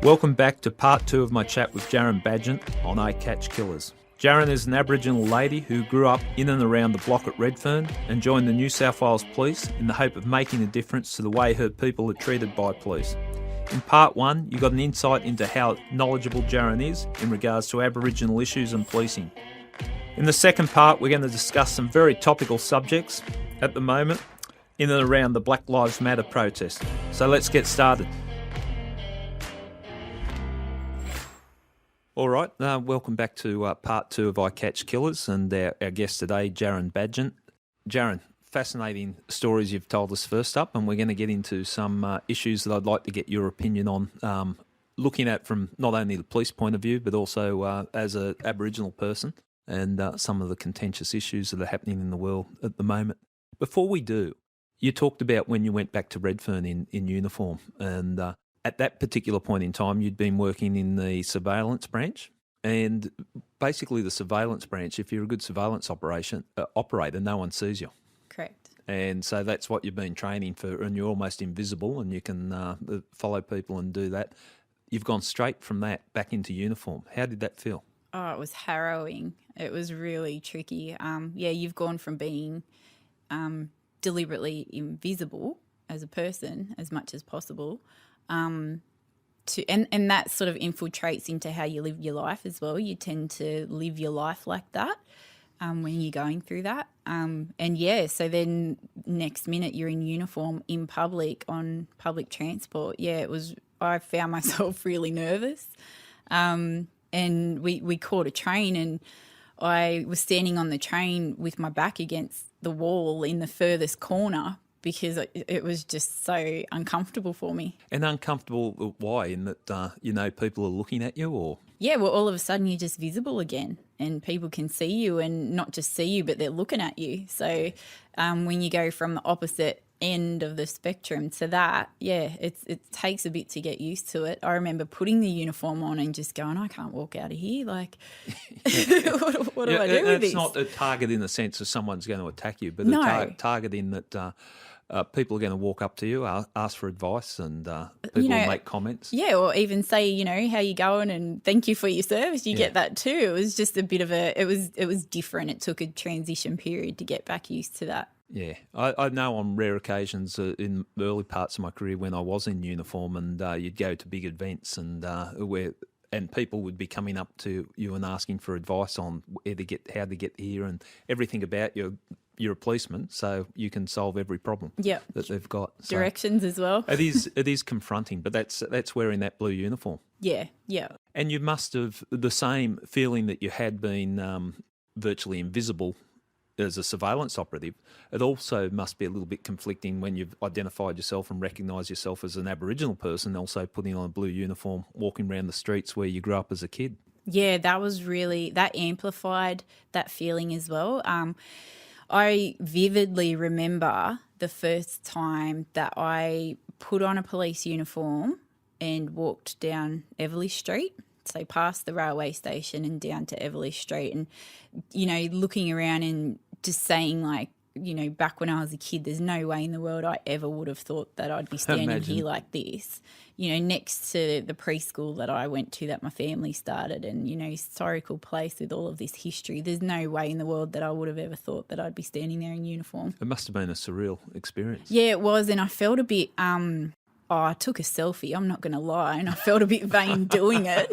Welcome back to part 2 of my chat with Jarin Baigent on I Catch Killers. Jarin is an Aboriginal lady who grew up in and around the block at Redfern and joined the New South Wales Police in the hope of making a difference to the way her people are treated by police. In part 1, you got an insight into how knowledgeable Jarin is in regards to Aboriginal issues and policing. In the second part, we're going to discuss some very topical subjects at the moment in and around the Black Lives Matter protest. So let's get started. All right, welcome back to part 2 of I Catch Killers and our guest today, Jarin Baigent. Jarin, fascinating stories you've told us first up, and we're going to get into some issues that I'd like to get your opinion on, looking at from not only the police point of view, but also as an Aboriginal person and some of the contentious issues that are happening in the world at the moment. Before we do, you talked about when you went back to Redfern in uniform, and at that particular point in time, you'd been working in the surveillance branch, and basically the surveillance branch, if you're a good surveillance operator, no one sees you. Correct. And so that's what you've been training for, and you're almost invisible and you can follow people and do that. You've gone straight from that back into uniform. How did that feel? Oh, it was harrowing. It was really tricky. You've gone from being deliberately invisible as a person as much as possible, and that sort of infiltrates into how you live your life as well. You tend to live your life like that when you're going through that. So then next minute you're in uniform in public on public transport. I found myself really nervous. And we caught a train, and I was standing on the train with my back against the wall in the furthest corner because it was just so uncomfortable for me. And uncomfortable why? In that, people are looking at you, or? Yeah, well, all of a sudden you're just visible again and people can see you, and not just see you, but they're looking at you. So when you go from the opposite end of the spectrum to that, it takes a bit to get used to it. I remember putting the uniform on and just going, I can't walk out of here. Like, what do I do with this? It's not a target in the sense that someone's going to attack you, but No. a target in that people are going to walk up to you, ask for advice, and people will make comments. Yeah, or even say, how you going and thank you for your service. You get that too. It was just a bit of it was different. It took a transition period to get back used to that. Yeah, I know on rare occasions in the early parts of my career when I was in uniform, and you'd go to big events and people would be coming up to you and asking for advice on how to get here and everything about you. You're a policeman, so you can solve every problem that they've got. So directions as well. It is confronting, but that's wearing that blue uniform. Yeah. And you must have the same feeling that you had been virtually invisible as a surveillance operative. It also must be a little bit conflicting when you've identified yourself and recognised yourself as an Aboriginal person, also putting on a blue uniform, walking around the streets where you grew up as a kid. Yeah, that amplified that feeling as well. I vividly remember the first time that I put on a police uniform and walked down Everleigh Street, so past the railway station and down to Everleigh Street, and, looking around and just saying, like, back when I was a kid, there's no way in the world I ever would have thought that I'd be standing here like this, next to the preschool that I went to that my family started, and, historical place with all of this history. There's no way in the world that I would have ever thought that I'd be standing there in uniform. It must have been a surreal experience. Yeah, it was, and I felt a bit I took a selfie, I'm not going to lie, and I felt a bit vain doing it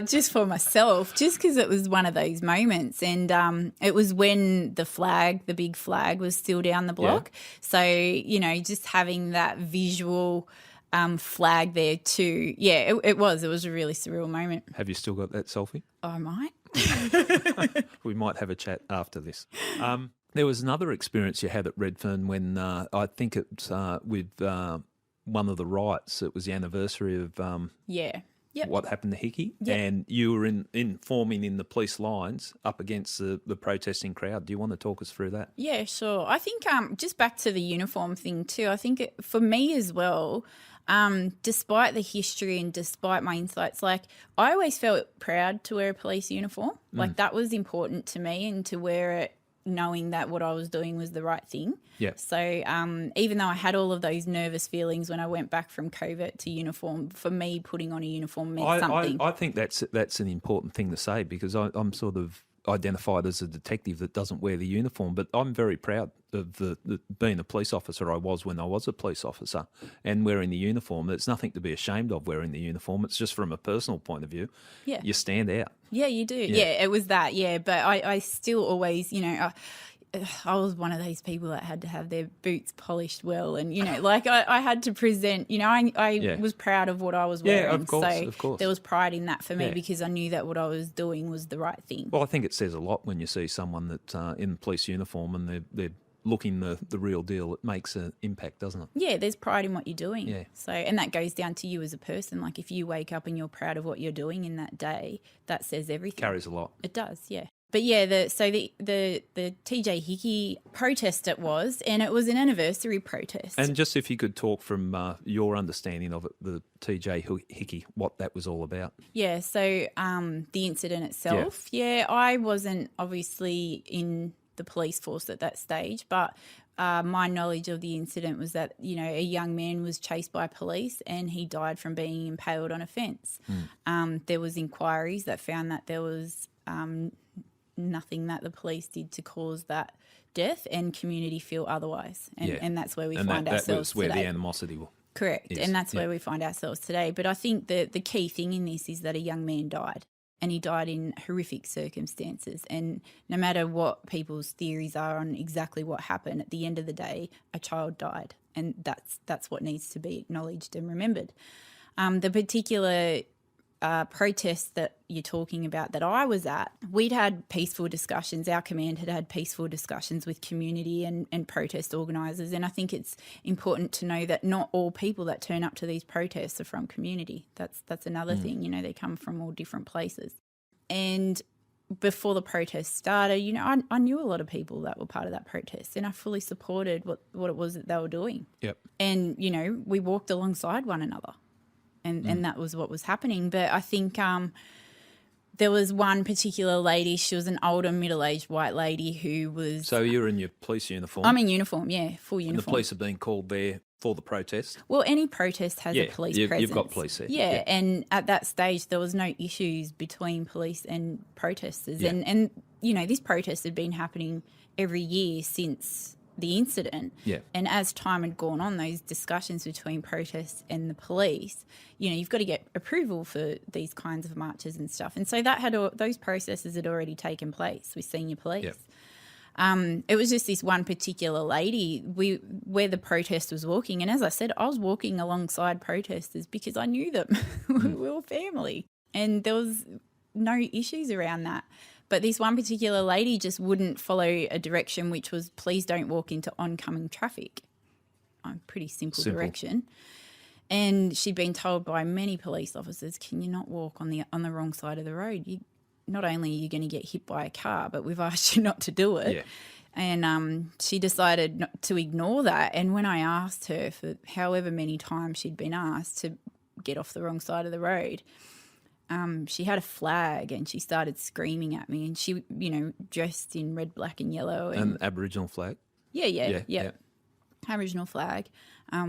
just for myself, just because it was one of those moments. And it was when the big flag was still down the block. Yeah. So, just having that visual flag there too. Yeah, it was a really surreal moment. Have you still got that selfie? I might. We might have a chat after this. There was another experience you had at Redfern when I think it's with one of the riots. It was the anniversary of what happened to Hickey, and you were informing in the police lines up against the protesting crowd. Do you want to talk us through that? Yeah, sure. I think just back to the uniform thing too, I think for me as well, despite the history and despite my insights, like I always felt proud to wear a police uniform. Like that was important to me, and to wear it knowing that what I was doing was the right thing. Yeah. So even though I had all of those nervous feelings when I went back from covert to uniform, for me putting on a uniform meant something. I think that's an important thing to say, because I'm sort of identified as a detective that doesn't wear the uniform, but I'm very proud of the being a police officer I was when I was a police officer, and wearing the uniform. There's nothing to be ashamed of wearing the uniform. It's just from a personal point of view. Yeah. You stand out. Yeah, you do. Yeah, it was that. Yeah, but I still always, I was one of those people that had to have their boots polished well, and like I had to present. I was proud of what I was wearing. Yeah, of course, so of course. there was pride in that for me, Yeah. because I knew that what I was doing was the right thing. Well, I think it says a lot when you see someone that in police uniform and they're looking the real deal. It makes an impact, doesn't it? Yeah, there's pride in what you're doing. Yeah. So, and that goes down to you as a person. Like if you wake up and you're proud of what you're doing in that day, that says everything. Carries a lot. It does, yeah. But yeah, the TJ Hickey protest it was, and it was an anniversary protest. And just if you could talk from your understanding of it, the TJ Hickey, what that was all about. Yeah, so the incident itself, I wasn't obviously in the police force at that stage, but my knowledge of the incident was that, a young man was chased by police and he died from being impaled on a fence. There was inquiries that found that there was nothing that the police did to cause that death, and community feel otherwise. And that's where we find ourselves that was where today. the animosity will. Correct. And that's where we find ourselves today. But I think the key thing in this is that a young man died, and he died in horrific circumstances. And no matter what people's theories are on exactly what happened, at the end of the day, a child died. And that's what needs to be acknowledged and remembered. The particular protest that you're talking about that I was at, we'd had peaceful discussions. Our command had peaceful discussions with community and protest organisers. And I think it's important to know that not all people that turn up to these protests are from community. That's another thing. They come from all different places. And before the protest started, I knew a lot of people that were part of that protest, and I fully supported what it was that they were doing. Yep. And, we walked alongside one another. And that was what was happening. But I think there was one particular lady, she was an older middle-aged white lady who was... So you're in your police uniform? I'm in uniform, yeah, full uniform. And the police are being called there for the protest? Well, any protest has a police presence. You've got police there. Yeah, and at that stage there was no issues between police and protesters. Yeah. And this protest had been happening every year since the incident. Yeah. And as time had gone on, those discussions between protests and the police, you've got to get approval for these kinds of marches and stuff. And so those processes had already taken place with senior police. Yep. It was just this one particular lady where the protest was walking. And as I said, I was walking alongside protesters because I knew them. We were family. And there was no issues around that. But this one particular lady just wouldn't follow a direction, which was please don't walk into oncoming traffic. A pretty simple direction. And she'd been told by many police officers, can you not walk on the wrong side of the road? Not only are you going to get hit by a car, but we've asked you not to do it. Yeah. And she decided not to ignore that. And when I asked her for however many times she'd been asked to get off the wrong side of the road, she had a flag and she started screaming at me, and she, dressed in red, black and yellow. And Aboriginal flag? Yeah. Aboriginal flag,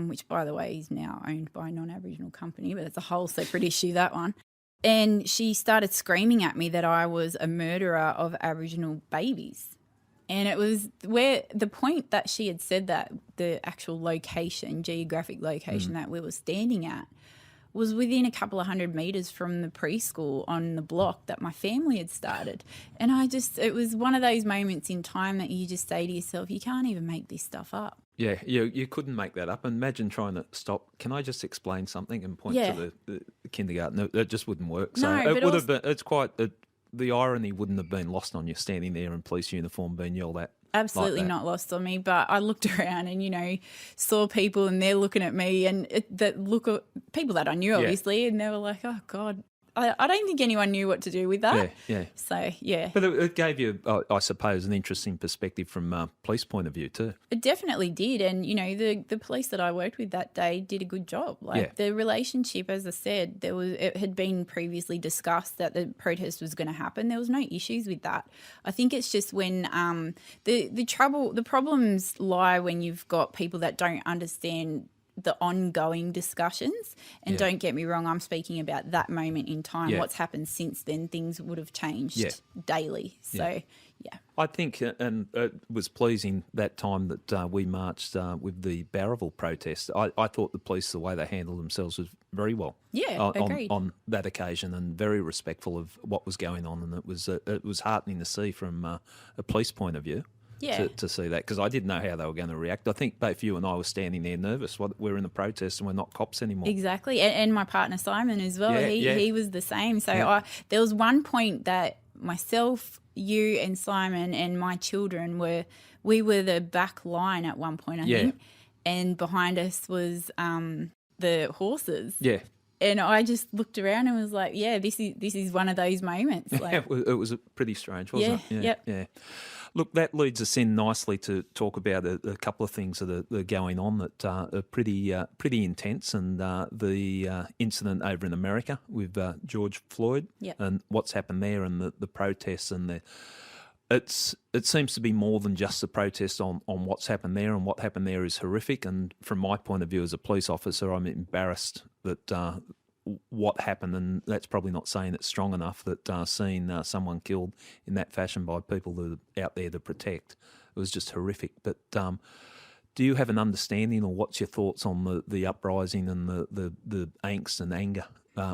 which, by the way, is now owned by a non-Aboriginal company, but it's a whole separate issue, that one. And she started screaming at me that I was a murderer of Aboriginal babies. And it was where the point that she had said that, the actual location, geographic location that we were standing at, was within a couple of 100 metres from the preschool on the block that my family had started. And it was one of those moments in time that you just say to yourself, you can't even make this stuff up. Yeah, you couldn't make that up. Imagine trying to stop. Can I just explain something and point to the kindergarten? That just wouldn't work. So No, it would have been. It's quite. The irony wouldn't have been lost on you standing there in police uniform being yelled at. Absolutely like not lost on me. But I looked around and, saw people and they're looking at me, and that look of people that I knew, obviously, and they were like, oh, God, I don't think anyone knew what to do with that. Yeah. So, yeah. But it gave you, I suppose, an interesting perspective from a police point of view too. It definitely did. And, the police that I worked with that day did a good job. The relationship, as I said, it had been previously discussed that the protest was going to happen. There was no issues with that. I think it's just when the problems lie when you've got people that don't understand the ongoing discussions. And don't get me wrong, I'm speaking about that moment in time. Yeah. What's happened since then, things would have changed daily. So, yeah. I think, and it was pleasing that time that we marched with the Barraville protest. I thought the police, the way they handled themselves was very well. Yeah, agreed. On that occasion, and very respectful of what was going on. And it was heartening to see from a police point of view. Yeah. To see that, because I didn't know how they were going to react. I think both you and I were standing there nervous. We're in the protest and we're not cops anymore. Exactly. And my partner Simon as well. He was the same. So there was one point that myself, you and Simon and my children we were the back line at one point, I think. And behind us was the horses. Yeah. And I just looked around and was like, this is one of those moments. It was pretty strange, wasn't it? Yeah. Look, that leads us in nicely to talk about a couple of things that are going on that are pretty intense, and the incident over in America with George Floyd and what's happened there, and the protests and it seems to be more than just the protest on what's happened there, and what happened there is horrific. And from my point of view as a police officer, I'm embarrassed that what happened, and that's probably not saying it strong enough, that seeing someone killed in that fashion by people that are out there to protect, it was just horrific. But do you have an understanding, or what's your thoughts on the uprising and the angst and anger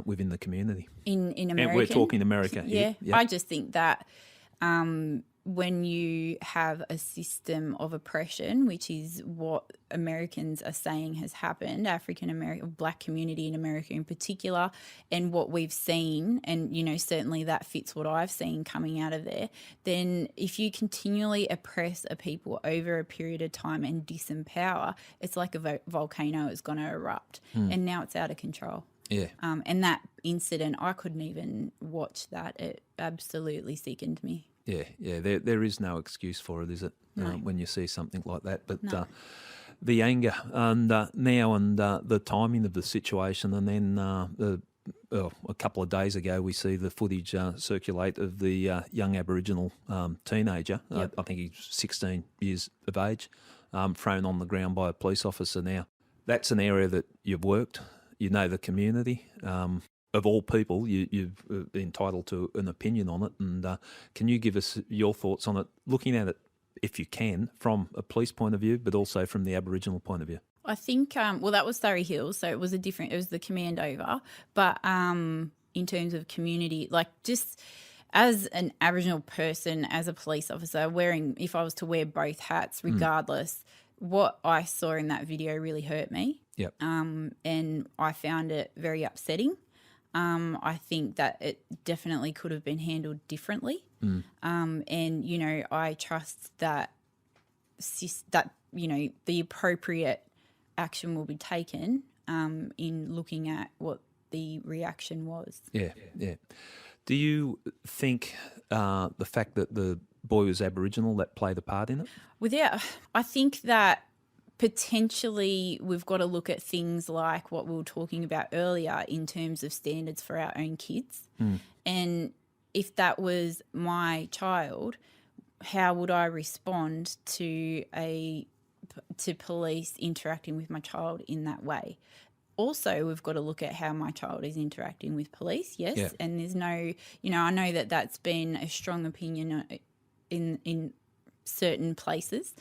within the community? In America? And we're talking America. Yeah. I just think that when you have a system of oppression, which is what Americans are saying has happened, African American, Black community in America in particular, and what we've seen, and certainly that fits what I've seen coming out of there, then if you continually oppress a people over a period of time and disempower, it's like a volcano is going to erupt, and now it's out of control. Yeah. And that incident, I couldn't even watch that. It absolutely sickened me. Yeah. There is no excuse for it, is it? No. When you see something like that. But No. the anger and now and the timing of the situation, and then a couple of days ago we see the footage circulate of the young Aboriginal teenager. Yep. I think he's 16 years of age, thrown on the ground by a police officer. Now, that's an area that you've worked. You know the community. Of all people, you're entitled to an opinion on it. And can you give us your thoughts on it, looking at it, if you can, from a police point of view, but also from the Aboriginal point of view? I think, that was Surrey Hills, so it was it was the command over. But in terms of community, just as an Aboriginal person, as a police officer, if I was to wear both hats, regardless, what I saw in that video really hurt me. Yep. And I found it very upsetting. I think that it definitely could have been handled differently. And, I trust that the appropriate action will be taken in looking at what the reaction was. Yeah. Do you think the fact that the boy was Aboriginal, that played a part in it? I think that potentially we've got to look at things like what we were talking about earlier in terms of standards for our own kids. And if that was my child, how would I respond to police interacting with my child in that way? Also, we've got to look at how my child is interacting with police, yes. Yeah. And there's no, I know that that's been a strong opinion in certain places.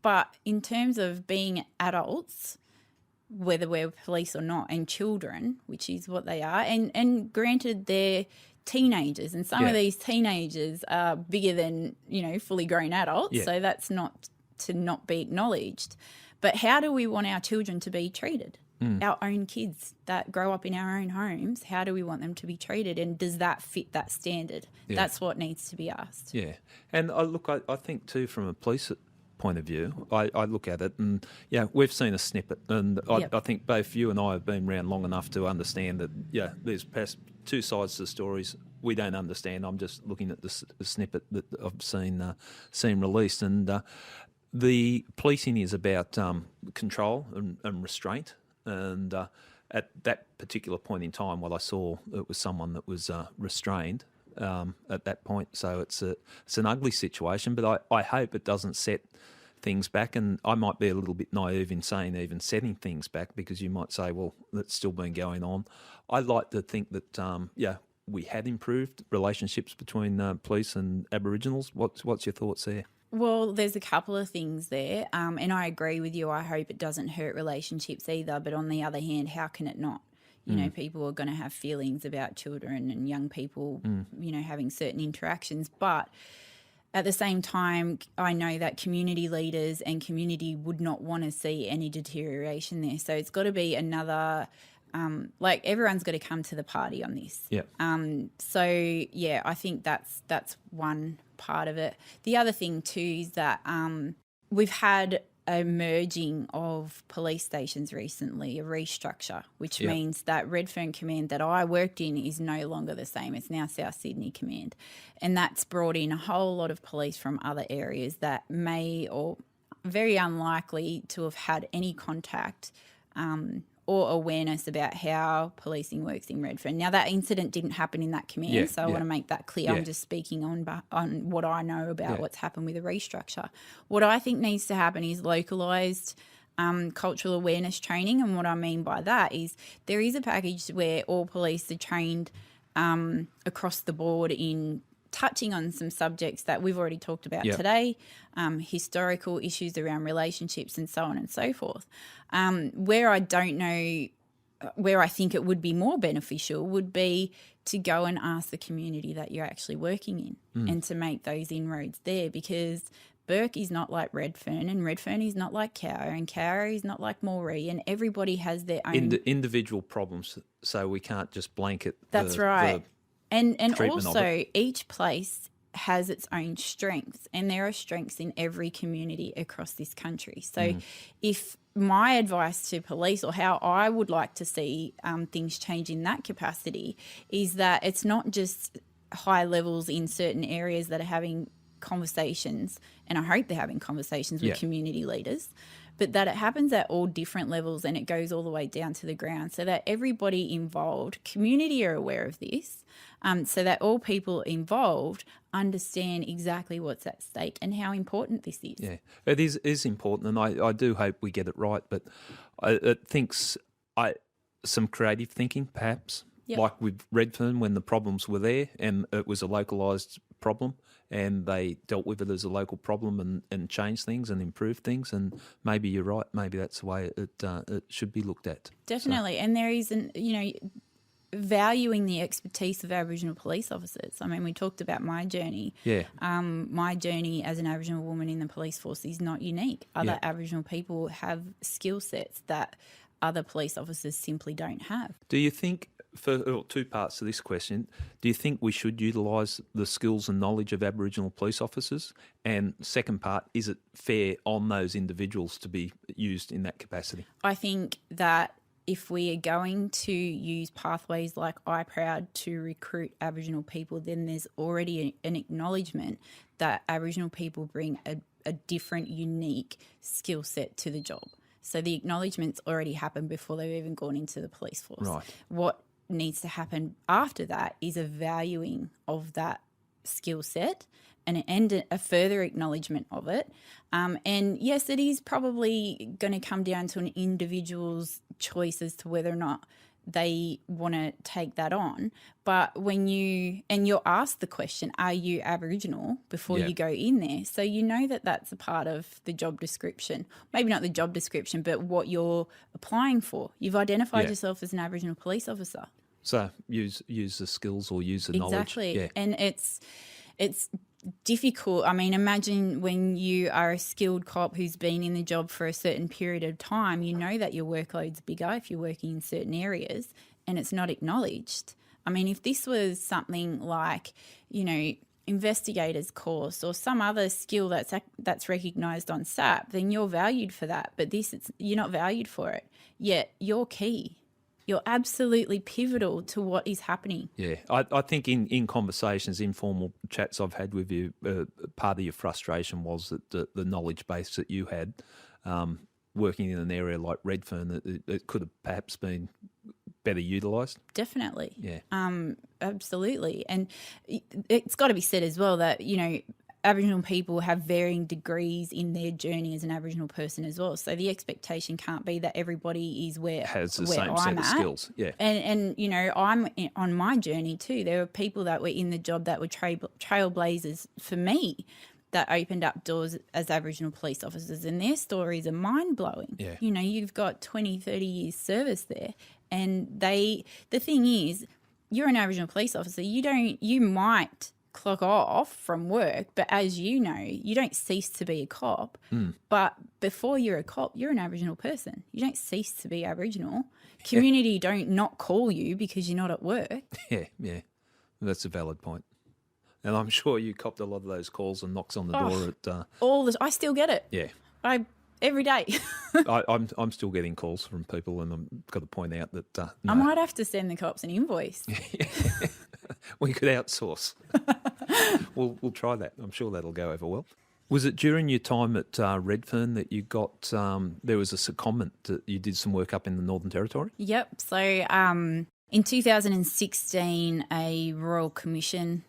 But in terms of being adults, whether we're police or not, and children, which is what they are, and granted they're teenagers, and some of these teenagers are bigger than, fully grown adults, so that's not to not be acknowledged. But how do we want our children to be treated? Our own kids that grow up in our own homes, how do we want them to be treated, and does that fit that standard? That's what needs to be asked. Yeah. And I think too, from a police point of view, I look at it and, we've seen a snippet, and I think both you and I have been around long enough to understand that, there's perhaps two sides to the stories we don't understand. I'm just looking at the snippet that I've seen released, and the policing is about control and restraint, and at that particular point in time, what I saw, it was someone that was restrained at that point. So it's an ugly situation, but I hope it doesn't set things back. And I might be a little bit naive in saying even setting things back, because you might say, well, that's still been going on. I like to think that, we had improved relationships between police and Aboriginals. What's your thoughts there? Well, there's a couple of things there, and I agree with you. I hope it doesn't hurt relationships either. But on the other hand, how can it not? You know, people are going to have feelings about children and young people, having certain interactions. But at the same time, I know that community leaders and community would not want to see any deterioration there. So it's got to be another, everyone's got to come to the party on this. Yeah. I think that's one part of it. The other thing too is that we've had a merging of police stations recently, a restructure, which means that Redfern Command that I worked in is no longer the same. It's now South Sydney Command. And that's brought in a whole lot of police from other areas that may or very unlikely to have had any contact or awareness about how policing works in Redfern. Now, that incident didn't happen in that command, so I want to make that clear. I'm just speaking on what I know about what's happened with the restructure. What I think needs to happen is localised cultural awareness training, and what I mean by that is there is a package where all police are trained across the board in touching on some subjects that we've already talked about today, historical issues around relationships and so on and so forth. Where I don't know, where I think it would be more beneficial would be to go and ask the community that you're actually working in and to make those inroads there, because Burke is not like Redfern, and Redfern is not like Cowra, and Cowra is not like Moree, and everybody has their own individual problems, so we can't just blanket. That's right. And also each place has its own strengths, and there are strengths in every community across this country. So if my advice to police, or how I would like to see things change in that capacity, is that it's not just high levels in certain areas that are having conversations, and I hope they're having conversations with community leaders, but that it happens at all different levels and it goes all the way down to the ground, so that everybody involved, community, are aware of this, so that all people involved understand exactly what's at stake and how important this is. Yeah, it is important, and I do hope we get it right, but it thinks some creative thinking perhaps, like with Redfern when the problems were there and it was a localised problem, and they dealt with it as a local problem and changed things and improved things. And maybe you're right. Maybe that's the way it should be looked at. Definitely. So. And there is, valuing the expertise of Aboriginal police officers. I mean, we talked about my journey. Yeah. My journey as an Aboriginal woman in the police force is not unique. Other Aboriginal people have skill sets that other police officers simply don't have. Do you think, for two parts to this question, do you think we should utilise the skills and knowledge of Aboriginal police officers? And second part, is it fair on those individuals to be used in that capacity? I think that if we are going to use pathways like iProud to recruit Aboriginal people, then there's already an acknowledgement that Aboriginal people bring a different, unique skill set to the job. So the acknowledgement's already happened before they've even gone into the police force. Right. What needs to happen after that is a valuing of that skill set and a further acknowledgement of it. And yes, it is probably going to come down to an individual's choice as to whether or not they want to take that on. But when you're asked the question, are you Aboriginal, before you go in there, so you know that that's a part of the job description. Maybe not the job description, but what you're applying for. You've identified yourself as an Aboriginal police officer. So use the skills or use the knowledge. Exactly. Yeah. And it's difficult. I mean, imagine when you are a skilled cop who's been in the job for a certain period of time, you know that your workload's bigger if you're working in certain areas and it's not acknowledged. I mean, if this was something like, investigator's course or some other skill that's recognised on SAP, then you're valued for that. But you're not valued for it. Yet you're key. You're absolutely pivotal to what is happening. Yeah, I think in conversations, informal chats I've had with you, part of your frustration was that the knowledge base that you had, working in an area like Redfern, it could have perhaps been better utilised. Definitely. Yeah. Absolutely. And it's got to be said as well that, Aboriginal people have varying degrees in their journey as an Aboriginal person as well. So the expectation can't be that everybody is has the where same I'm set of at. skills. Yeah. And I'm on my journey too. There were people that were in the job that were trailblazers for me that opened up doors as Aboriginal police officers, and their stories are mind-blowing. Yeah. You've got 20, 30 years service there, and the thing is, you're an Aboriginal police officer, you might clock off from work, but as you know, you don't cease to be a cop. But before you're a cop, you're an Aboriginal person. You don't cease to be Aboriginal. Community don't not call you because you're not at work. Yeah. That's a valid point. And I'm sure you copped a lot of those calls and knocks on the door at... I still get it. Yeah. Every day. I'm still getting calls from people, and I've got to point out that... no. I might have to send the cops an invoice. We could outsource. We'll try that. I'm sure that'll go over well. Was it during your time at Redfern that you got... there was a secondment that you did some work up in the Northern Territory? Yep. So in 2016, a Royal Commission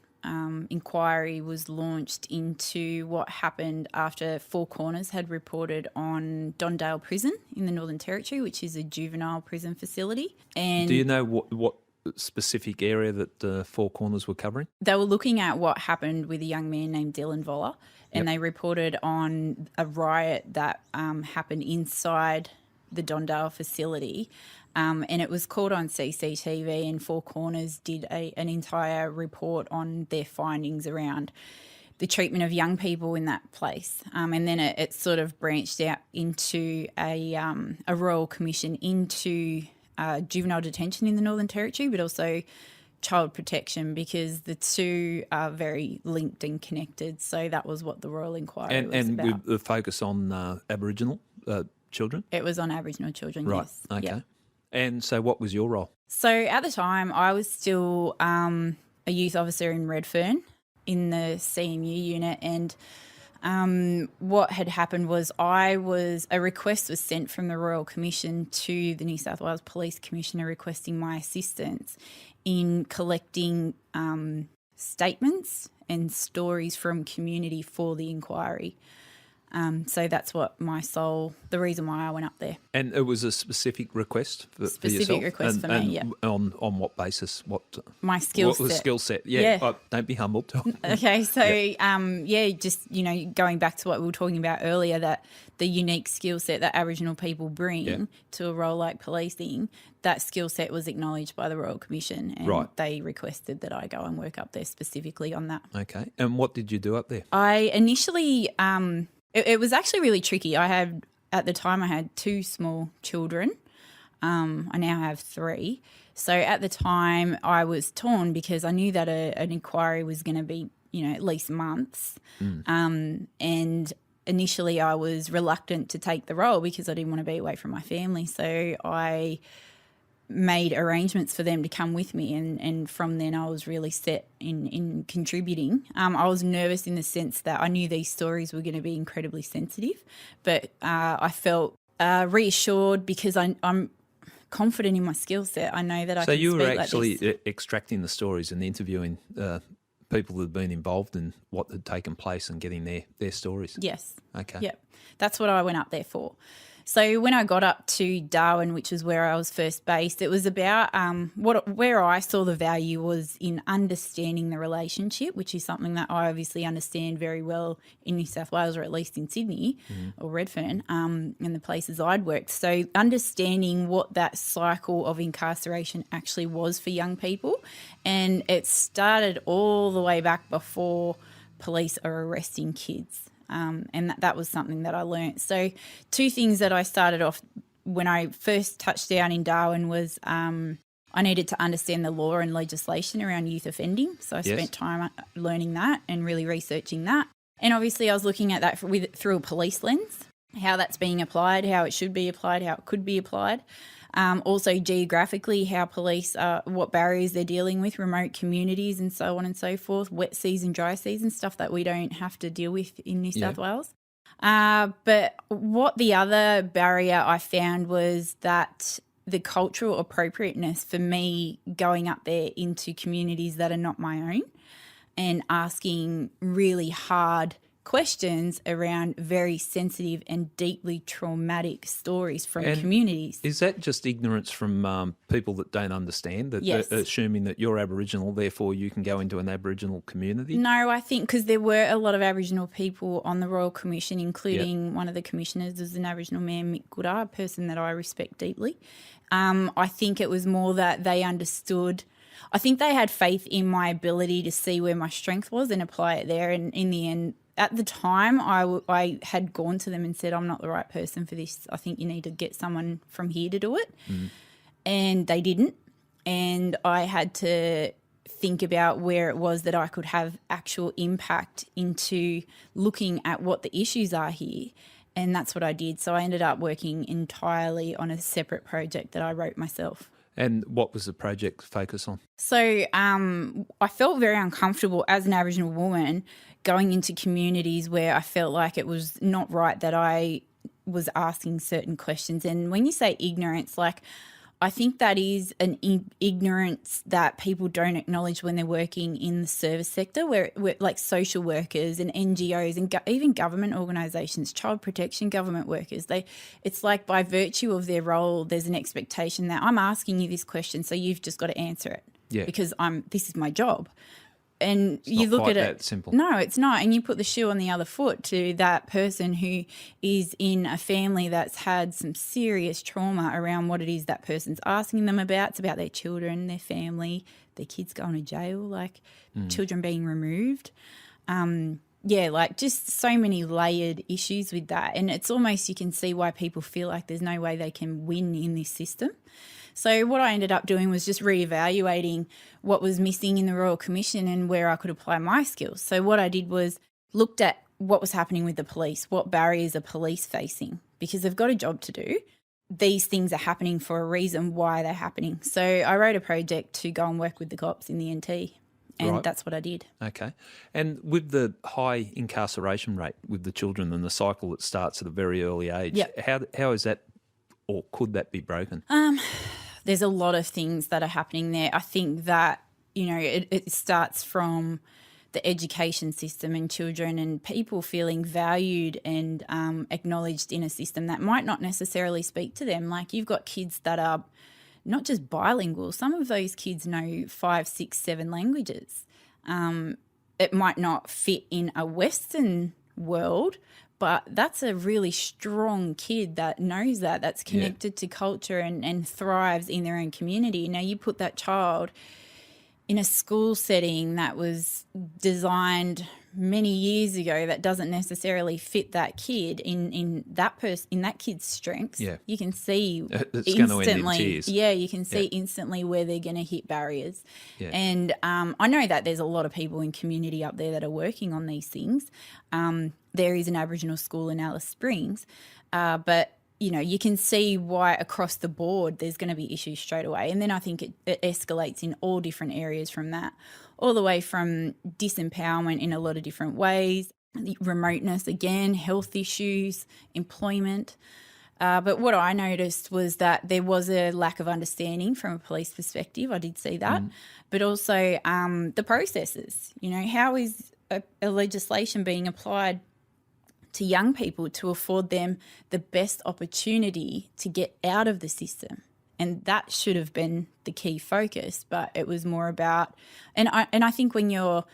inquiry was launched into what happened after Four Corners had reported on Dondale Prison in the Northern Territory, which is a juvenile prison facility. And do you know what specific area that Four Corners were covering? They were looking at what happened with a young man named Dylan Voller, and they reported on a riot that happened inside the Dondale facility. And it was caught on CCTV, and Four Corners did an entire report on their findings around the treatment of young people in that place. And then it sort of branched out into a Royal Commission into juvenile detention in the Northern Territory, but also child protection, because the two are very linked and connected. So that was what the Royal Inquiry was about. And with the focus on Aboriginal children? It was on Aboriginal children, right. Yes. Okay. Yep. And so what was your role? So at the time, I was still a youth officer in Redfern in the CMU unit, and what had happened was a request was sent from the Royal Commission to the New South Wales Police Commissioner requesting my assistance in collecting statements and stories from community for the inquiry. So that's what the reason why I went up there. And it was a specific request for yourself? Specific request for me, yeah. On what basis? My skill set. What was skill set? Yeah. Don't be humbled. Okay, so just, going back to what we were talking about earlier, that the unique skill set that Aboriginal people bring to a role like policing, that skill set was acknowledged by the Royal Commission, and they requested that I go and work up there specifically on that. Okay, and what did you do up there? I initially... It was actually really tricky. At the time I had 2 small children. I now have 3. So at the time I was torn because I knew that an inquiry was going to be, at least months. And initially I was reluctant to take the role because I didn't want to be away from my family. So I made arrangements for them to come with me, and from then I was really set in contributing. I was nervous in the sense that I knew these stories were going to be incredibly sensitive, but I felt reassured because I'm confident in my skill set. I know that I can speak like this. So you were actually extracting the stories and interviewing people that had been involved in what had taken place and getting their stories? Yes. Okay. Yep. That's what I went up there for. So when I got up to Darwin, which was where I was first based, it was about where I saw the value was in understanding the relationship, which is something that I obviously understand very well in New South Wales, or at least in Sydney or Redfern, and the places I'd worked. So understanding what that cycle of incarceration actually was for young people. And it started all the way back before police are arresting kids. And that was something that I learnt. So 2 things that I started off when I first touched down in Darwin was I needed to understand the law and legislation around youth offending. So I spent time learning that and really researching that. And obviously I was looking at that through a police lens, how that's being applied, how it should be applied, how it could be applied. Also geographically, how police, what barriers they're dealing with, remote communities and so on and so forth, wet season, dry season, stuff that we don't have to deal with in New South Wales. But what the other barrier I found was that the cultural appropriateness for me going up there into communities that are not my own and asking really hard questions around very sensitive and deeply traumatic stories from communities. Is that just ignorance from people that don't understand, that Yes. assuming that you're Aboriginal, therefore you can go into an Aboriginal community? No, I think because there were a lot of Aboriginal people on the Royal Commission, including one of the commissioners was an Aboriginal man, Mick Goodar, a person that I respect deeply. I think it was more that they understood. I think they had faith in my ability to see where my strength was and apply it there. And in the end, at the time, I had gone to them and said, I'm not the right person for this. I think you need to get someone from here to do it. And they didn't. And I had to think about where it was that I could have actual impact into looking at what the issues are here. And that's what I did. So I ended up working entirely on a separate project that I wrote myself. And what was the project focus on? So I felt very uncomfortable as an Aboriginal woman going into communities where I felt like it was not right that I was asking certain questions. And when you say ignorance, like I think that is an ignorance that people don't acknowledge when they're working in the service sector, where like social workers and NGOs and even government organisations, child protection government workers, it's like by virtue of their role, there's an expectation that I'm asking you this question, so you've just got to answer it because this is my job. And it's you not look quite at it. that simple. No, it's not. And you put the shoe on the other foot to that person who is in a family that's had some serious trauma around what it is that person's asking them about. It's about their children, their family, their kids going to jail, like children being removed. Like just so many layered issues with that. And it's almost, you can see why people feel like there's no way they can win in this system. So what I ended up doing was just reevaluating what was missing in the Royal Commission and where I could apply my skills. So what I did was looked at what was happening with the police, what barriers are police facing, because they've got a job to do. These things are happening for a reason why they're happening. So I wrote a project to go and work with the cops in the NT, and that's what I did. Okay. And with the high incarceration rate with the children and the cycle that starts at a very early age, how is that, or could that be broken? There's a lot of things that are happening there. I think that, it starts from the education system and children and people feeling valued and acknowledged in a system that might not necessarily speak to them. Like you've got kids that are not just bilingual. Some of those kids know 5, 6, 7 languages. It might not fit in a Western world, but that's a really strong kid that knows that's connected to culture and thrives in their own community. Now you put that child in a school setting that was designed many years ago that doesn't necessarily fit that kid in that kid's strengths. Yeah. You can see It's instantly. going to end in tears. Yeah, you can see instantly where they're going to hit barriers. Yeah. And I know that there's a lot of people in community up there that are working on these things. There is an Aboriginal school in Alice Springs, but you can see why across the board there's going to be issues straight away. And then I think it escalates in all different areas from that, all the way from disempowerment in a lot of different ways, remoteness again, health issues, employment. But what I noticed was that there was a lack of understanding from a police perspective. I did see that. But also the processes. How is a legislation being applied to young people to afford them the best opportunity to get out of the system? And that should have been the key focus, but it was more about, and I think when you're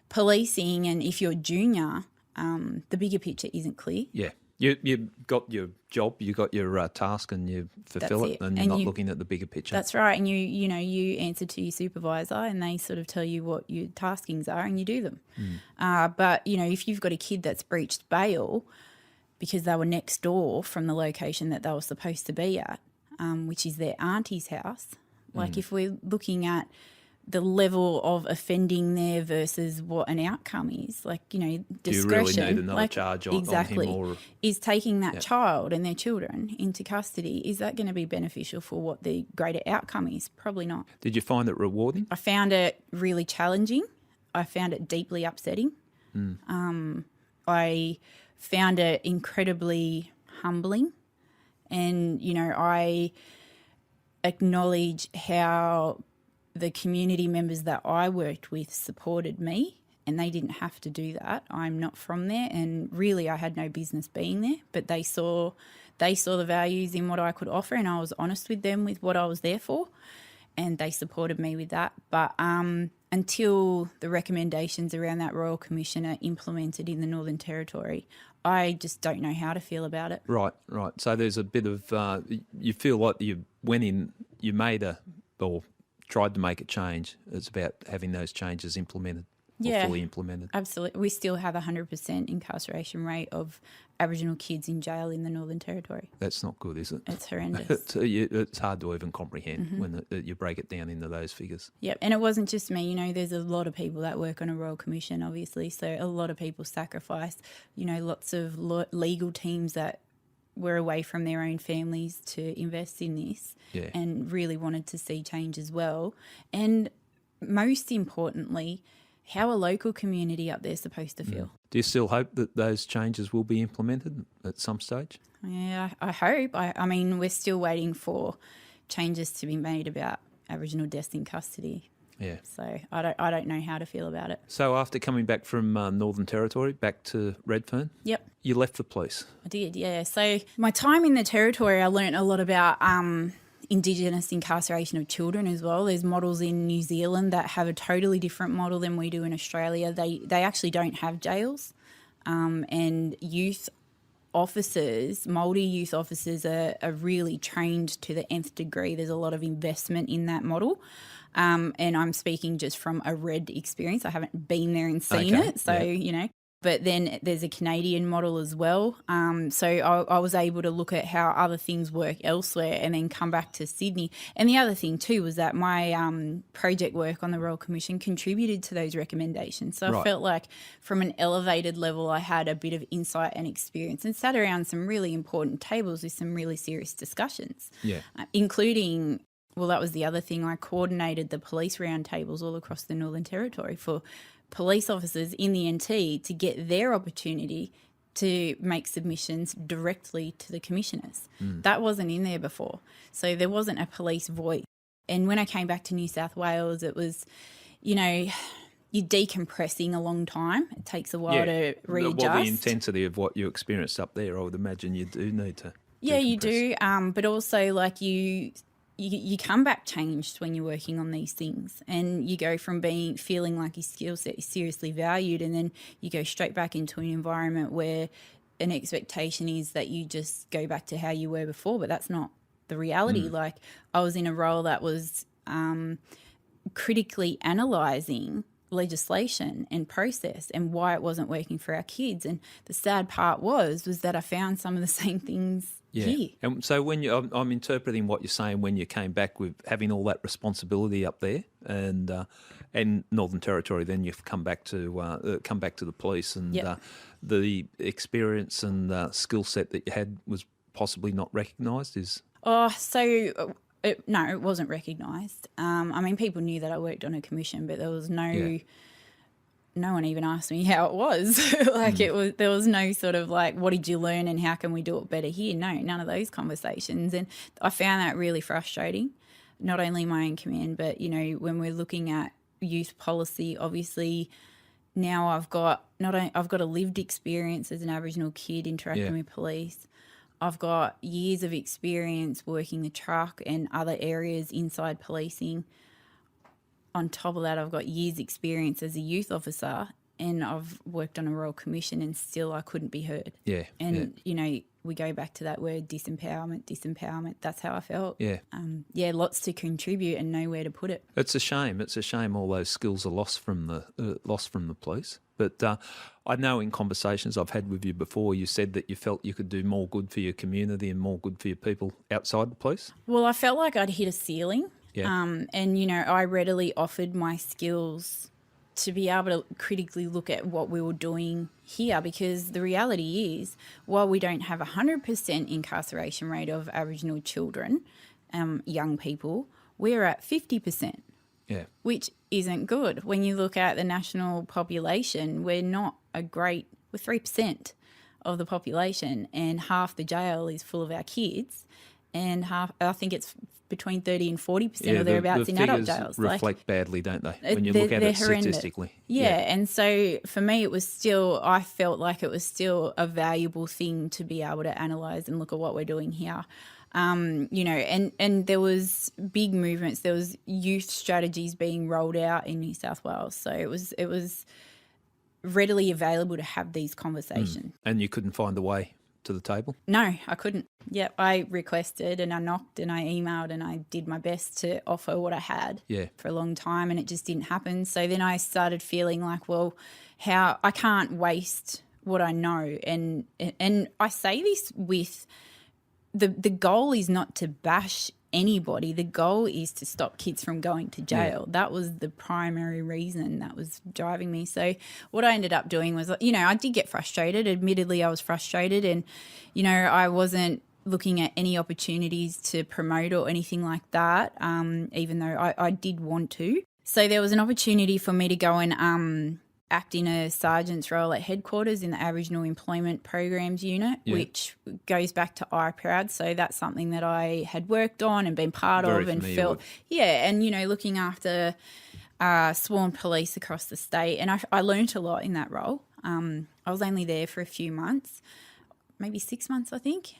policing and if you're junior, the bigger picture isn't clear. Yeah. You got your job, you got your task, and you fulfill it, and you're not looking at the bigger picture. That's right. And you answer to your supervisor, and they sort of tell you what your taskings are, and you do them. But if you've got a kid that's breached bail because they were next door from the location that they were supposed to be at, which is their auntie's house, Like if we're looking at the level of offending there versus what an outcome is, like, discretion. Do you really need another charge on exactly, him? Or is taking that child and their children into custody, is that going to be beneficial for what the greater outcome is? Probably not. Did you find it rewarding? I found it really challenging. I found it deeply upsetting. I found it incredibly humbling. And, I acknowledge how the community members that I worked with supported me, and they didn't have to do that. I'm not from there, and really I had no business being there, but they saw the values in what I could offer, and I was honest with them with what I was there for, and they supported me with that. But until the recommendations around that Royal Commission are implemented in the Northern Territory, I just don't know how to feel about it. Right. So there's a bit of, you feel like you went in, you tried to make a change. It's about having those changes implemented or fully implemented. Absolutely. We still have 100% incarceration rate of Aboriginal kids in jail in the Northern Territory. That's not good, is it? It's horrendous. It's hard to even comprehend when you break it down into those figures. Yep, and it wasn't just me. There's a lot of people that work on a Royal Commission, obviously, so a lot of people sacrifice, lots of legal teams that were away from their own families to invest in this and really wanted to see change as well. And most importantly, how a local community up there supposed to feel. Do you still hope that those changes will be implemented at some stage? Yeah, I hope. I mean, we're still waiting for changes to be made about Aboriginal deaths in custody. Yeah. So I don't know how to feel about it. So after coming back from Northern Territory, back to Redfern, yep, you left the police. I did, yeah. So my time in the Territory, I learnt a lot about Indigenous incarceration of children as well. There's models in New Zealand that have a totally different model than we do in Australia. They actually don't have jails, and youth officers, Māori youth officers are really trained to the nth degree. There's a lot of investment in that model. And I'm speaking just from a red experience. I haven't been there and seen it. So, but then there's a Canadian model as well. So I was able to look at how other things work elsewhere and then come back to Sydney. And the other thing too was that my project work on the Royal Commission contributed to those recommendations. So I felt like from an elevated level, I had a bit of insight and experience and sat around some really important tables with some really serious discussions, including... Well, that was the other thing. I coordinated the police roundtables all across the Northern Territory for police officers in the NT to get their opportunity to make submissions directly to the commissioners. That wasn't in there before. So there wasn't a police voice. And when I came back to New South Wales, it was, you're decompressing a long time. It takes a while to readjust. Well, the intensity of what you experienced up there, I would imagine you do need to decompress. You do. But also, like, you come back changed when you're working on these things, and you go from feeling like your skill set is seriously valued, and then you go straight back into an environment where an expectation is that you just go back to how you were before, but that's not the reality. Like, I was in a role that was critically analysing legislation and process and why it wasn't working for our kids, and the sad part was that I found some of the same things here. And so when I'm interpreting what you're saying, when you came back with having all that responsibility up there and Northern Territory, then you've come back to the police, and the experience and skill set that you had was possibly not recognised. No, it wasn't recognised. I mean, people knew that I worked on a commission, but there was no one even asked me how it was. There was no sort of like, what did you learn and how can we do it better here? No, none of those conversations. And I found that really frustrating, not only my own command, but, when we're looking at youth policy, obviously now I've got a lived experience as an Aboriginal kid interacting with police. I've got years of experience working the truck and other areas inside policing. On top of that, I've got years experience as a youth officer, and I've worked on a Royal Commission, and still I couldn't be heard. We go back to that word disempowerment. That's how I felt. Lots to contribute and nowhere to put it. It's a shame. All those skills are lost from the police. But I know in conversations I've had with you before, you said that you felt you could do more good for your community and more good for your people outside the police. Well, I felt like I'd hit a ceiling. Yeah. And, you know, I readily offered my skills to be able to critically look at what we were doing here, because the reality is, while we don't have a 100% incarceration rate of Aboriginal children, young people, we're at 50%. Yeah. Which isn't good. When you look at the national population, we're 3% of the population, and half the jail is full of our kids, and I think it's between 30 and 40% or thereabouts in adult jails. The figures reflect badly, don't they, when you look at it statistically? Yeah, and so for me, I felt like it was still a valuable thing to be able to analyse and look at what we're doing here. You know, and there was big movements. There was youth strategies being rolled out in New South Wales. So it was readily available to have these conversations. And you couldn't find a way to the table? No, I couldn't. Yep, I requested and I knocked and I emailed and I did my best to offer what I had for a long time, and it just didn't happen. So then I started feeling like, well, how I can't waste what I know. And I say this with the goal is not to bash anybody. The goal is to stop kids from going to jail. Yeah. That was the primary reason that was driving me. So what I ended up doing was, you know, I did get frustrated. Admittedly, I was frustrated, and, you know, I wasn't looking at any opportunities to promote or anything like that, even though I did want to. So there was an opportunity for me to go and act in a sergeant's role at headquarters in the Aboriginal Employment Programs Unit, which goes back to iProud. So that's something that I had worked on and been part of and felt, and, you know, looking after sworn police across the state. And I learnt a lot in that role. I was only there for a few months, maybe 6 months, I think.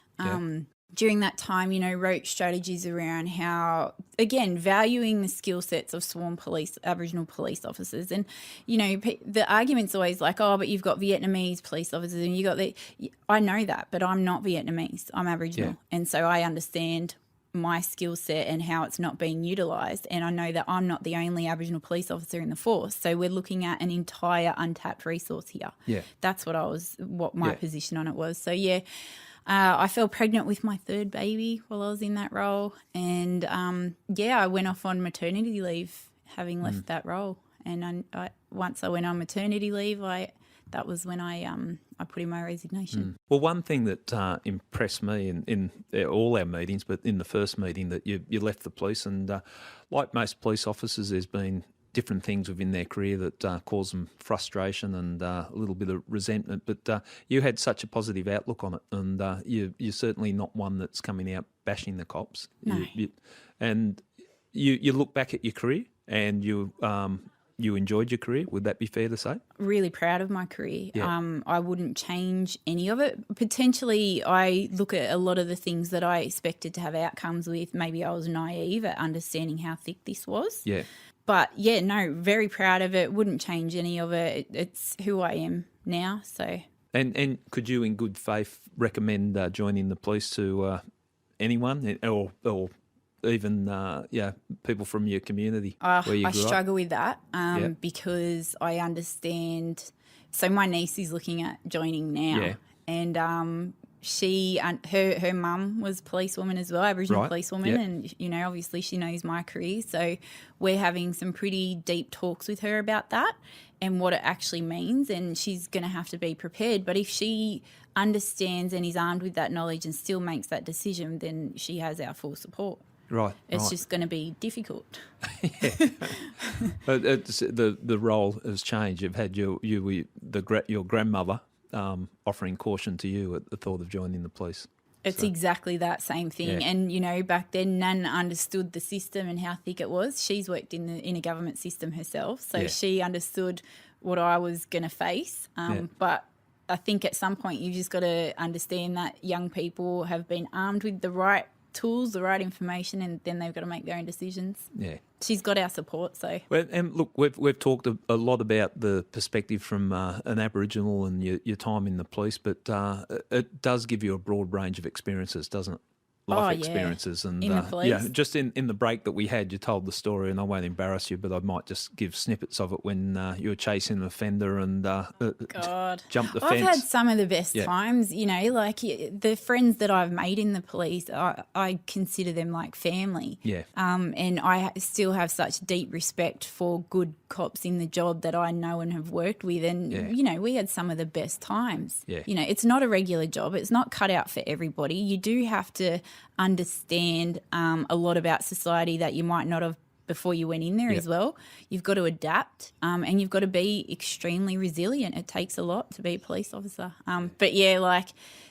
During that time, you know, wrote strategies around how, again, valuing the skill sets of sworn police, Aboriginal police officers. And, you know, the argument's always like, oh, but you've got Vietnamese police officers and you got I know that, but I'm not Vietnamese. I'm Aboriginal. Yeah. And so I understand my skill set and how it's not being utilised. And I know that I'm not the only Aboriginal police officer in the force. So we're looking at an entire untapped resource here. Yeah. That's what my position on it was. So, I fell pregnant with my third baby while I was in that role, and I went off on maternity leave having left that role. And once I went on maternity leave, that was when I put in my resignation. Well, one thing that impressed me in all our meetings, but in the first meeting, that you left the police, and like most police officers, there's been different things within their career that cause them frustration and a little bit of resentment. But you had such a positive outlook on it, and you're certainly not one that's coming out bashing the cops. No. You look back at your career and you enjoyed your career. Would that be fair to say? Really proud of my career. Yeah. I wouldn't change any of it. Potentially, I look at a lot of the things that I expected to have outcomes with. Maybe I was naive at understanding how thick this was. Yeah. But, very proud of it. Wouldn't change any of it. It's who I am now. So. And could you, in good faith, recommend joining the police to anyone, or even people from your community where you grew up? I struggle with that because I understand. So my niece is looking at joining now, and her mum was policewoman as well, Aboriginal policewoman, and obviously she knows my career. So we're having some pretty deep talks with her about that and what it actually means, and she's going to have to be prepared. But if she understands and is armed with that knowledge and still makes that decision, then she has our full support. Right. It's just going to be difficult. The role has changed. You've had your grandmother offering caution to you at the thought of joining the police. It's exactly that same thing. Yeah. And, back then Nan understood the system and how thick it was. She's worked in a government system herself, so she understood what I was going to face. But I think at some point you've just got to understand that young people have been armed with the right tools, the right information, and then they've got to make their own decisions. Yeah. She's got our support, so. Well, and look, we've talked a lot about the perspective from an Aboriginal and your time in the police, but it does give you a broad range of experiences, doesn't it? life yeah. experiences. And In the police? just in the break that we had, you told the story, and I won't embarrass you, but I might just give snippets of it when you were chasing an offender and God. jumped the I've fence. had some of the best Yeah. times, like the friends that I've made in the police, I consider them like family. Yeah. And I still have such deep respect for good cops in the job that I know and have worked with. And, we had some of the best times. Yeah. It's not a regular job. It's not cut out for everybody. You do have to understand a lot about society that you might not have before you went in there as well. You've got to adapt and you've got to be extremely resilient. It takes a lot to be a police officer. But like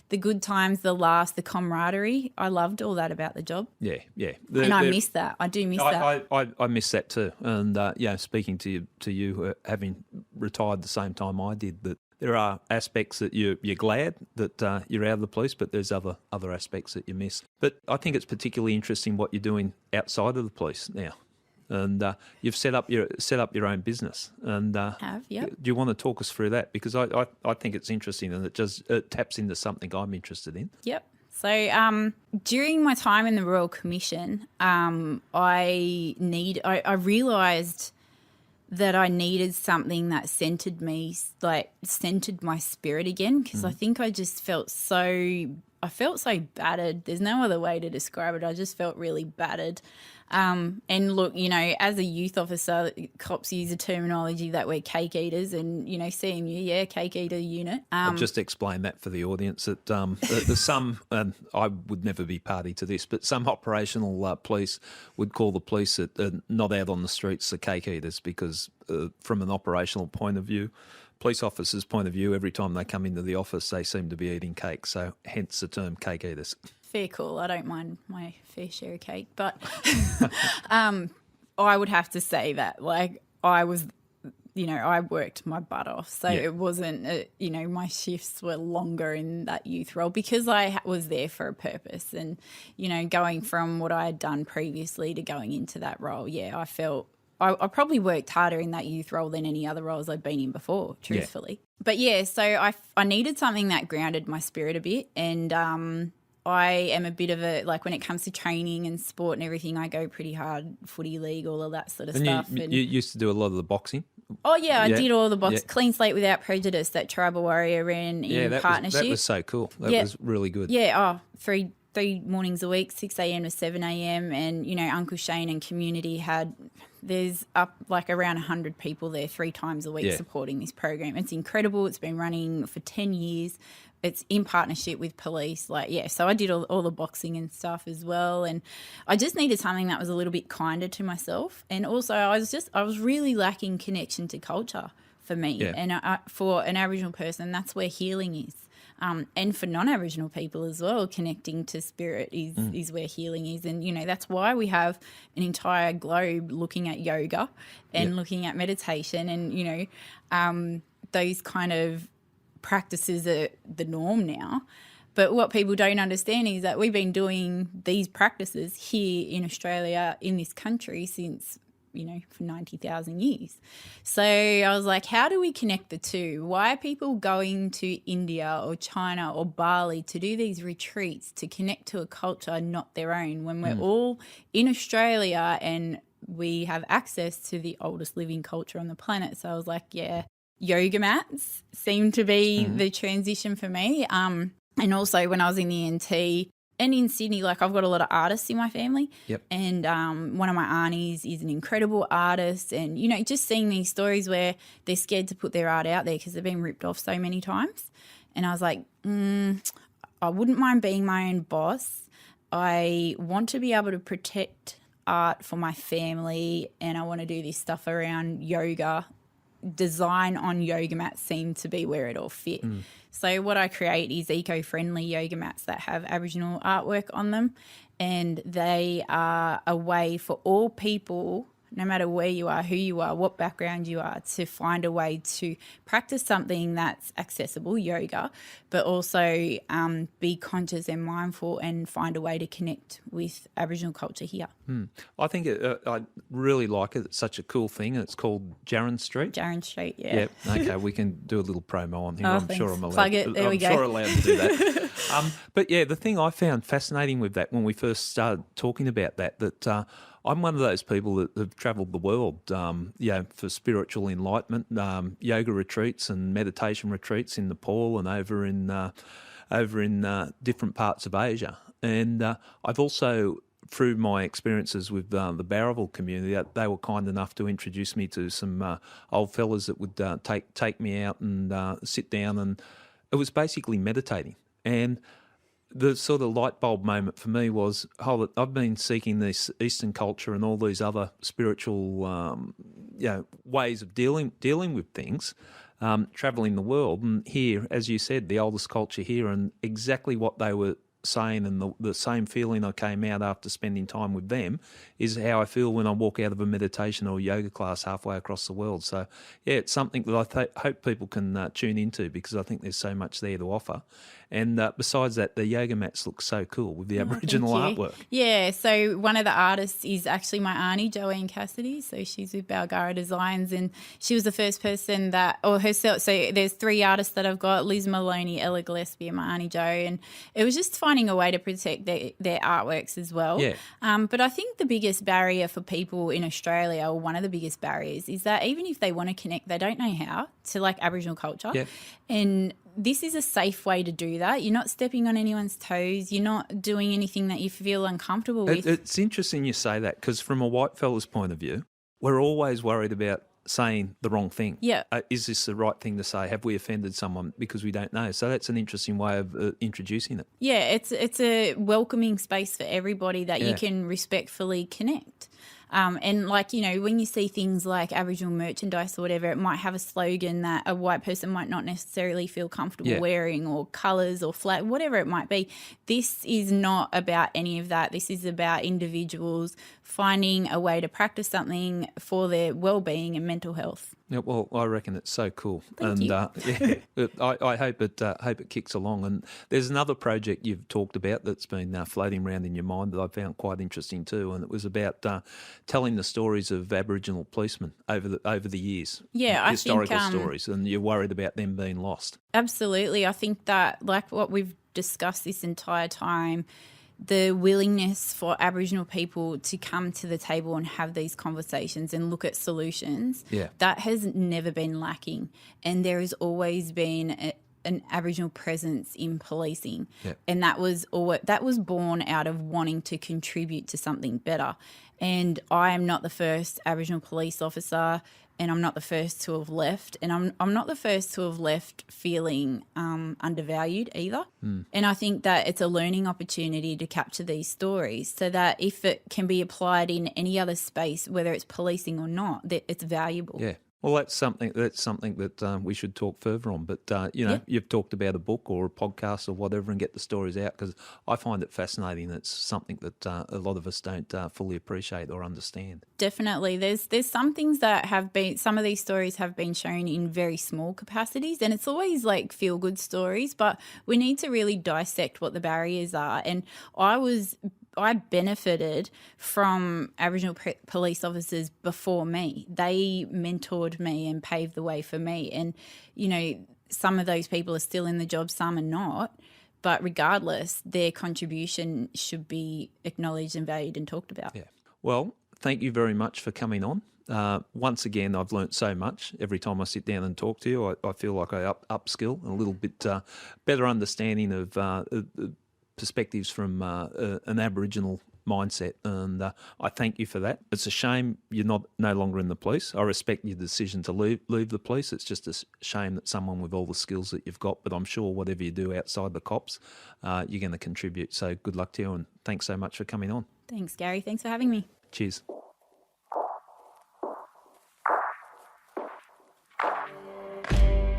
the good times, the laughs, the camaraderie, I loved all that about the job. Yeah, yeah. And I miss that. I do miss that. I miss that too. And, speaking to you having retired the same time I did, that there are aspects that you're glad that you're out of the police, but there's other aspects that you miss. But I think it's particularly interesting what you're doing outside of the police now. And you've set up your own business. And Yep. do you want to talk us through that? Because I think it's interesting, and it taps into something I'm interested in. Yep. So during my time in the Royal Commission, I realised that I needed something that centred me, centred my spirit again, because I think I just felt so battered. There's no other way to describe it. I just felt really battered. And look, as a youth officer, cops use a terminology that we're cake eaters, and, CMU, cake eater unit. I'll just explain that for the audience, that there's some, and I would never be party to this, but some operational police would call the police that are not out on the streets the cake eaters, because from an operational point of view, police officers' point of view, every time they come into the office, they seem to be eating cake. So hence the term cake eaters. Fair call. I don't mind my fair share of cake, but I would have to say that, I was, I worked my butt off. So it wasn't, my shifts were longer in that youth role because I was there for a purpose. And, going from what I had done previously to going into that role, I felt I probably worked harder in that youth role than any other roles I'd been in before, truthfully. Yeah. But so I needed something that grounded my spirit a bit. And I am a bit of when it comes to training and sport and everything, I go pretty hard, footy league, all of that sort of stuff. You used to do a lot of the boxing? Oh, yeah, I did all the box. Clean Slate Without Prejudice, that Tribal Warrior ran in partnership. That was so cool. That was really good. Yeah, three mornings a week, 6 a.m. to 7 a.m. And, Uncle Shane and community there's up around 100 people there 3 times a week supporting this program. It's incredible. It's been running for 10 years. It's in partnership with police. So I did all the boxing and stuff as well. And I just needed something that was a little bit kinder to myself. And also I was really lacking connection to culture for me. Yeah. And for an Aboriginal person, that's where healing is. And for non-Aboriginal people as well, connecting to spirit is where healing is. And, that's why we have an entire globe looking at yoga and looking at meditation and, those kind of practices are the norm now. But what people don't understand is that we've been doing these practices here in Australia, in this country, since for 90,000 years. So I was like, how do we connect the two? Why are people going to India or China or Bali to do these retreats to connect to a culture not their own when we're all in Australia and we have access to the oldest living culture on the planet? So I was like, yoga mats seemed to be the transition for me. And also when I was in the NT, and in Sydney, I've got a lot of artists in my family. Yep. And one of my aunties is an incredible artist. And, just seeing these stories where they're scared to put their art out there because they've been ripped off so many times. And I was like, I wouldn't mind being my own boss. I want to be able to protect art for my family, and I want to do this stuff around yoga. Design on yoga mats seemed to be where it all fit. So what I create is eco-friendly yoga mats that have Aboriginal artwork on them, and they are a way for all people no matter where you are, who you are, what background you are, to find a way to practice something that's accessible, yoga, but also be conscious and mindful and find a way to connect with Aboriginal culture here. I think I really like it. It's such a cool thing. It's called Jarin Street. Jarin Street, yeah. Yeah. Okay, we can do a little promo on here. Oh, I'm thanks. sure I'm allowed. Plug it. There we go. I'm sure allowed to do that. But yeah, the thing I found fascinating with that when we first started talking about that I'm one of those people that have travelled the world, for spiritual enlightenment, yoga retreats and meditation retreats in Nepal and over in different parts of Asia. And I've also, through my experiences with the Bowraville community, they were kind enough to introduce me to some old fellas that would take me out and sit down, and it was basically meditating. And the sort of light bulb moment for me was, I've been seeking this Eastern culture and all these other spiritual ways of dealing with things, travelling the world. And here, as you said, the oldest culture here, and exactly what they were saying, and the same feeling I came out after spending time with them is how I feel when I walk out of a meditation or yoga class halfway across the world. So, yeah, it's something that I hope people can tune into, because I think there's so much there to offer. And besides that, the yoga mats look so cool with the Aboriginal artwork. Yeah, so one of the artists is actually my auntie, Joanne Cassidy. So she's with Balgara Designs, and she was the first person herself. So there's 3 artists that I've got: Liz Maloney, Ella Gillespie, and my auntie Jo. And it was just finding a way to protect their artworks as well. Yeah. But I think the biggest barrier for people in Australia, or one of the biggest barriers, is that even if they want to connect, they don't know how to Aboriginal culture. Yeah. And this is a safe way to do that. You're not stepping on anyone's toes. You're not doing anything that you feel uncomfortable with. It's interesting you say that, because from a white fella's point of view, we're always worried about saying the wrong thing. Yeah. Is this the right thing to say? Have we offended someone? Because we don't know. So that's an interesting way of introducing it. Yeah, it's a welcoming space for everybody that you can respectfully connect. And when you see things like Aboriginal merchandise or whatever, it might have a slogan that a white person might not necessarily feel comfortable wearing, or colours or flag, whatever it might be. This is not about any of that. This is about individuals finding a way to practice something for their well-being and mental health. Yeah, well, I reckon it's so cool. Thank you. I hope it kicks along. And there's another project you've talked about that's been floating around in your mind that I found quite interesting too, and it was about telling the stories of Aboriginal policemen over the years. Yeah, I think historical stories, and you're worried about them being lost. Absolutely. I think that, like what we've discussed this entire time, the willingness for Aboriginal people to come to the table and have these conversations and look at solutions, that has never been lacking. And there has always been an Aboriginal presence in policing. And that was born out of wanting to contribute to something better. And I am not the first Aboriginal police officer, and I'm not the first to have left, and I'm not the first to have left feeling undervalued either. And I think that it's a learning opportunity to capture these stories, so that if it can be applied in any other space, whether it's policing or not, that it's valuable. Yeah. Well, that's something that we should talk further on. But, you've talked about a book or a podcast or whatever, and get the stories out, because I find it fascinating. It's something that a lot of us don't fully appreciate or understand. Definitely. There's some things that some of these stories have been shown in very small capacities, and it's always feel-good stories, but we need to really dissect what the barriers are. And I benefited from Aboriginal police officers before me. They mentored me and paved the way for me. And, some of those people are still in the job, some are not. But regardless, their contribution should be acknowledged and valued and talked about. Yeah. Well, thank you very much for coming on. Once again, I've learnt so much. Every time I sit down and talk to you, I feel like I upskill, a little bit better understanding of perspectives from an Aboriginal mindset, and I thank you for that. It's a shame you're no longer in the police. I respect your decision to leave the police. It's just a shame that someone with all the skills that you've got, but I'm sure whatever you do outside the cops, you're going to contribute. So good luck to you, and thanks so much for coming on. Thanks, Gary. Thanks for having me. Cheers.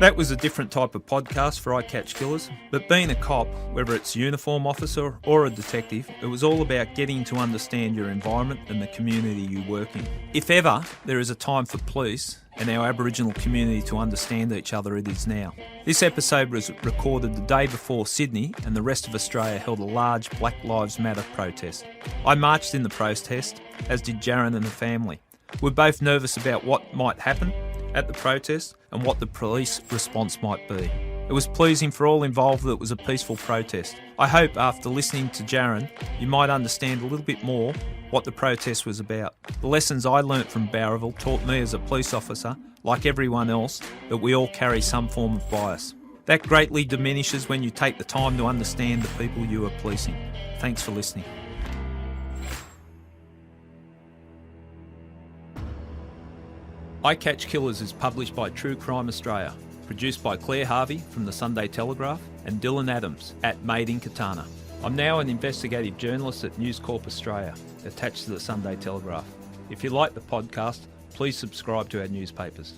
That was a different type of podcast for Eye Catch Killers, but being a cop, whether it's a uniform officer or a detective, it was all about getting to understand your environment and the community you work in. If ever there is a time for police and our Aboriginal community to understand each other, it is now. This episode was recorded the day before Sydney and the rest of Australia held a large Black Lives Matter protest. I marched in the protest, as did Jarin and the family. We're both nervous about what might happen at the protest and what the police response might be. It was pleasing for all involved that it was a peaceful protest. I hope after listening to Jarin, you might understand a little bit more what the protest was about. The lessons I learnt from Bowraville taught me as a police officer, like everyone else, that we all carry some form of bias. That greatly diminishes when you take the time to understand the people you are policing. Thanks for listening. Eye Catch Killers is published by True Crime Australia, produced by Claire Harvey from the Sunday Telegraph and Dylan Adams at Made in Katana. I'm now an investigative journalist at News Corp Australia, attached to the Sunday Telegraph. If you like the podcast, please subscribe to our newspapers.